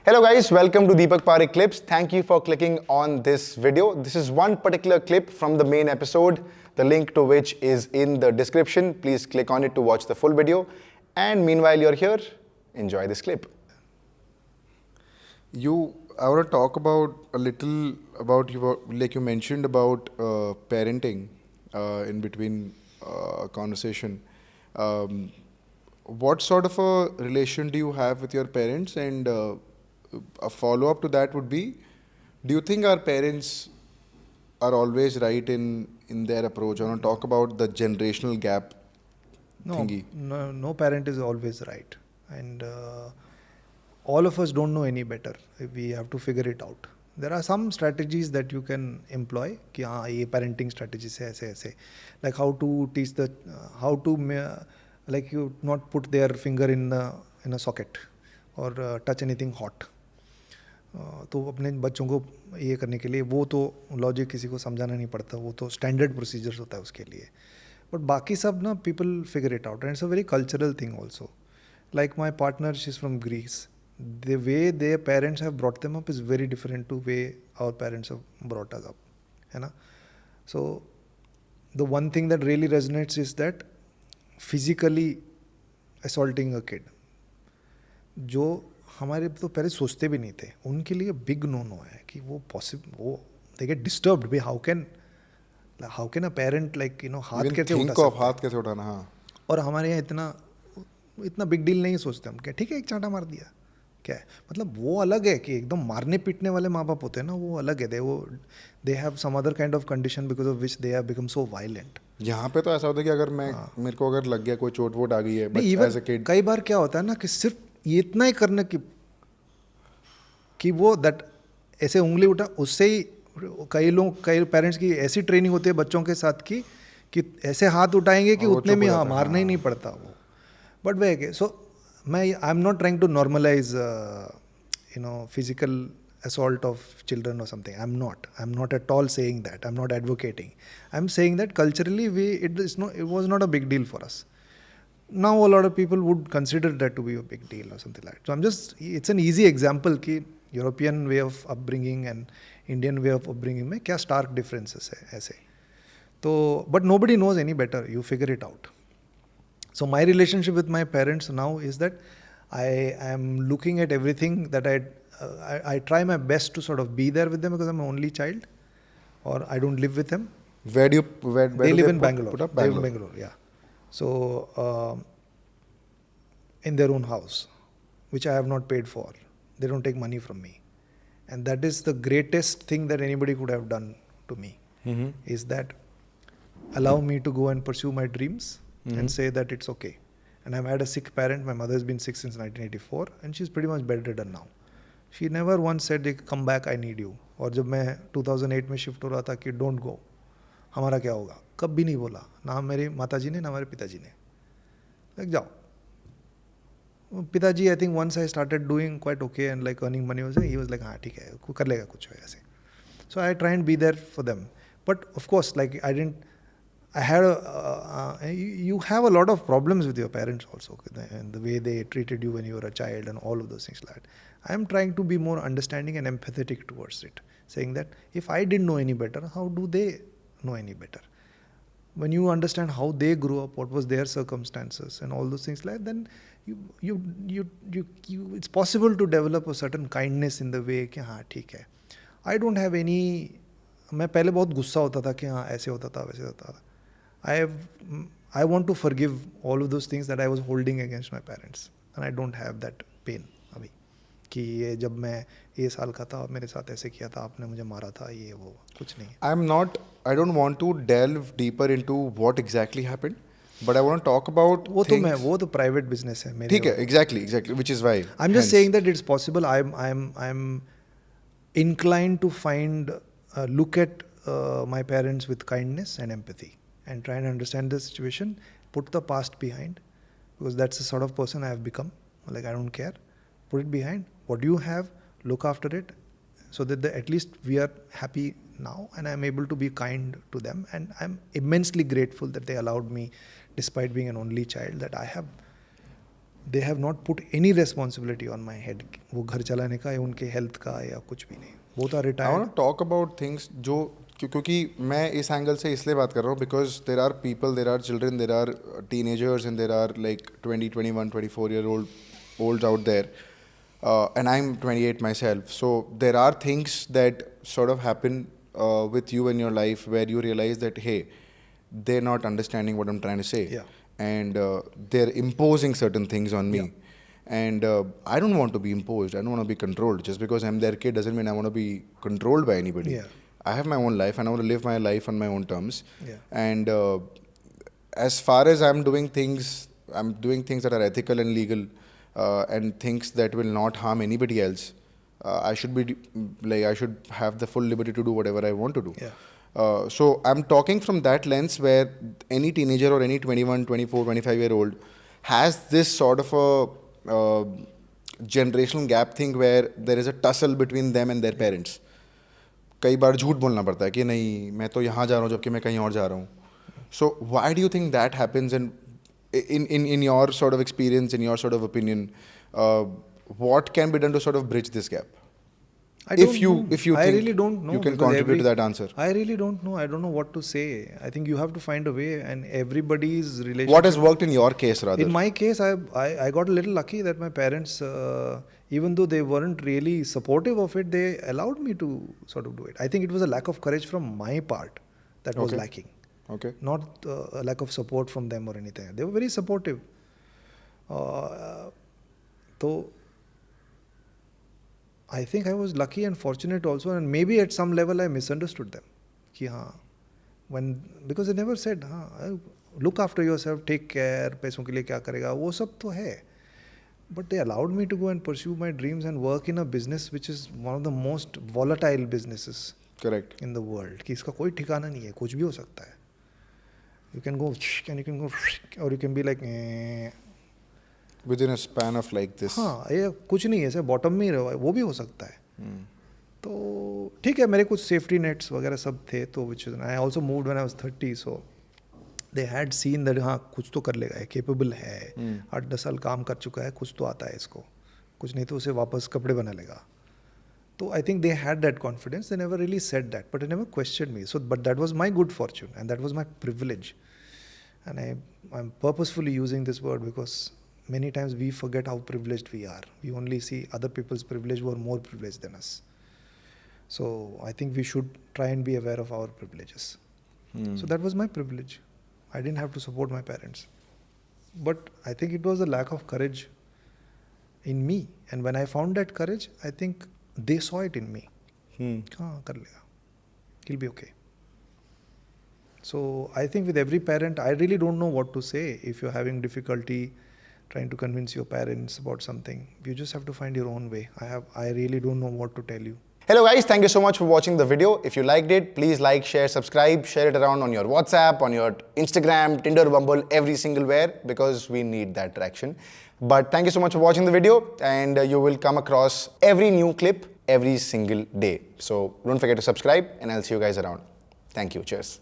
Hello guys, welcome to Deepak Pareek Clips. Thank you for clicking on this video. This is one particular clip from the main episode, the link to which is in the description. Please click on it to watch the full video. And meanwhile you're here, enjoy this clip. I want to talk about a little about you, like you mentioned about parenting in between conversation. What sort of a relation do you have with your parents? And a follow-up to that would be, do you think our parents are always right in their approach? I want to talk about the generational gap thingy. No parent is always right. And all of us don't know any better. We have to figure it out. There are some strategies that you can employ. कि हाँ ये parenting strategies है ऐसे ऐसे. Like how to teach like you not put their finger in a socket or touch anything hot. तो अपने बच्चों को ये करने के लिए वो तो लॉजिक किसी को समझाना नहीं पड़ता, वो तो स्टैंडर्ड प्रोसीजर्स होता है उसके लिए. बट बाकी सब ना people figure it out and it's a very cultural thing also. Like my partner she is from Greece. The way their parents have brought them up is very different to way our parents have brought us up. है ना? So the one thing that really resonates is that physically assaulting a kid, जो हमारे तो पहले सोचते भी नहीं थे, उनके लिए बिग नो नो है कि वो पॉसिबल, वो they get disturbed by how can a parent like हाथ कैसे उठा सकता है, हाथ कैसे उठाना. हाँ. और हमारे यहाँ इतना बिग डील नहीं सोचते हम. क्या ठीक है एक चांटा मार दिया, क्या है मतलब. वो अलग है कि एकदम मारने पीटने वाले माँ बाप होते हैं ना, वो अलग है. They have some other kind of condition because of which they have become so violent. यहाँ पे तो ऐसा होता है कि अगर मेरे को अगर लग गया कोई चोट वोट आ गई है, एज अ किड कई बार क्या होता है ना कि सिर्फ ये इतना ही करने कि वो दैट ऐसे उंगली उठा, उससे ही कई पेरेंट्स की ऐसी ट्रेनिंग होती है बच्चों के साथ की कि ऐसे हाथ उठाएंगे कि उतने में मारना ही नहीं पड़ता वो. But way so I am not trying to normalise physical assault of children or something. I'm not at all saying that. I'm not advocating. I'm saying that culturally it was not a big deal for us. Now a lot of people would consider that to be a big deal or something like that. So it's an easy example कि European way of upbringing and Indian way of upbringing में क्या stark differences है ऐसे. तो but nobody knows any better. You figure it out. So my relationship with my parents now is that I am looking at everything that I try my best to sort of be there with them because I'm an only child, or I don't live with them. Where they live in Bangalore. They live in Bangalore, yeah. So in their own house, which I have not paid for. They don't take money from me, and that is the greatest thing that anybody could have done to me. Mm-hmm. Is that allow me to go and pursue my dreams. Mm-hmm. And say that it's okay. And I've had a sick parent. My mother has been sick since 1984 and she's pretty much bedridden now. She never once said, come back, I need you. और जब मैं 2008 में shift हो रहा था कि don't go, हमारा क्या होगा, कभी नहीं बोला. ना मेरी माता जी ने ना हमारे पिताजी ने. like जाओ. पिताजी I think once I started doing quite okay and like earning money, he was like हाँ ठीक है कर लेगा कुछ ऐसे. So I try and be there for them. But of course like you have a lot of problems with your parents also, and the way they treated you when you were a child and all of those things like that. I am trying to be more understanding and empathetic towards it, saying that if I didn't know any better, how do they know any better? When you understand how they grew up, what was their circumstances and all those things like that, then it's possible to develop a certain kindness in the way कि हाँ ठीक है. I don't have any. मैं पहले बहुत गुस्सा होता था कि हाँ ऐसे होता था वैसे होता था. I want to forgive all of those things that I was holding against my parents, and I don't have that pain अभी कि ये जब मैं ये साल का था मेरे साथ ऐसे किया था, आपने मुझे मारा था, ये वो कुछ नहीं. I don't want to delve deeper into what exactly happened, but I want to talk about वो तो private business है मेरे. ठीक है, exactly, which is why I'm just saying that it's possible. I'm inclined to look at my parents with kindness and empathy. And try and understand the situation, put the past behind, because that's the sort of person I have become. Like I don't care, put it behind. What do you have, look after it, so that at least we are happy now, and I'm able to be kind to them. And I'm immensely grateful that they allowed me, despite being an only child, that I have they have not put any responsibility on my head. वो घर चलाने का या उनके health का या कुछ भी नहीं. Both are I retired. want to talk about things जो क्योंकि मैं इस एंगल से इसलिए बात कर रहा हूँ because there are people, there are children, there are teenagers and there are like 20, 21, 24-year-olds out there. And I'm 28 myself. So there are things that sort of happen with you in your life where you realize that, hey, they're not understanding what I'm trying to say. Yeah. And they're imposing certain things on me. Yeah. And I don't want to be imposed. I don't want to be controlled. Just because I'm their kid doesn't mean I want to be controlled by anybody. Yeah. I have my own life and I want to live my life on my own terms. Yeah. And as far as I'm doing things that are ethical and legal and things that will not harm anybody else. I should have the full liberty to do whatever I want to do. Yeah. So I'm talking from that lens where any teenager or any 21, 24, 25-year-old has this sort of a generational gap thing where there is a tussle between them and their parents. कई बार झूठ बोलना पड़ता है कि नहीं मैं तो यहाँ जा रहा हूँ जबकि मैं कहीं और जा रहा हूँ. So why do you think that happens, and in your sort of experience, in your sort of opinion, what can be done to sort of bridge this gap? If you think I really don't know. You can because contribute to that answer. I really don't know. I don't know what to say. I think you have to find a way, and everybody's relationship. What has worked in your case, rather? In my case, I got a little lucky that my parents, even though they weren't really supportive of it, they allowed me to sort of do it. I think it was a lack of courage from my part that was lacking. Okay. Not a lack of support from them or anything. They were very supportive. So I think I was lucky and fortunate also, and maybe at some level I misunderstood them. कि हाँ, because they never said हाँ, look after yourself, take care, पैसों के लिए क्या करेगा, वो सब तो है. But they allowed me to go and pursue my dreams and work in a business which is one of the most volatile businesses. Correct. In the world. कि इसका कोई ठिकाना नहीं है, कुछ भी हो सकता है. You can go and you can go or you can be like within a span of like this. हाँ, ये कुछ नहीं है, ऐसे बॉटम में ही रहो, वो भी हो सकता है. तो ठीक है, मेरे कुछ सेफ्टी नेट्स वगैरह सब थे, तो which is I also moved when I was 30, so they had seen that हाँ कुछ तो कर लेगा, capable है, 8-10 साल काम कर चुका है, कुछ तो आता है इसको, कुछ नहीं तो उसे वापस कपड़े बना लेगा. So I think they had that confidence. They never really said that, but they never questioned me. So, but that was my good fortune, and that was my privilege. And I'm purposefully using this word because many times we forget how privileged we are. We only see other people's privilege who are more privileged than us. So I think we should try and be aware of our privileges. So that was my privilege. I didn't have to support my parents. But I think it was a lack of courage in me. And when I found that courage, I think they saw it in me. हाँ कर लेगा, he'll be okay. So I think with every parent, I really don't know what to say. If you're having difficulty trying to convince your parents about something, you just have to find your own way. I really don't know what to tell you. Hello guys, thank you so much for watching the video. If you liked it, please like, share, subscribe, share it around on your WhatsApp, on your Instagram, Tinder, Bumble, every single where, because we need that traction. But thank you so much for watching the video, and you will come across every new clip every single day. So don't forget to subscribe, and I'll see you guys around. Thank you. Cheers.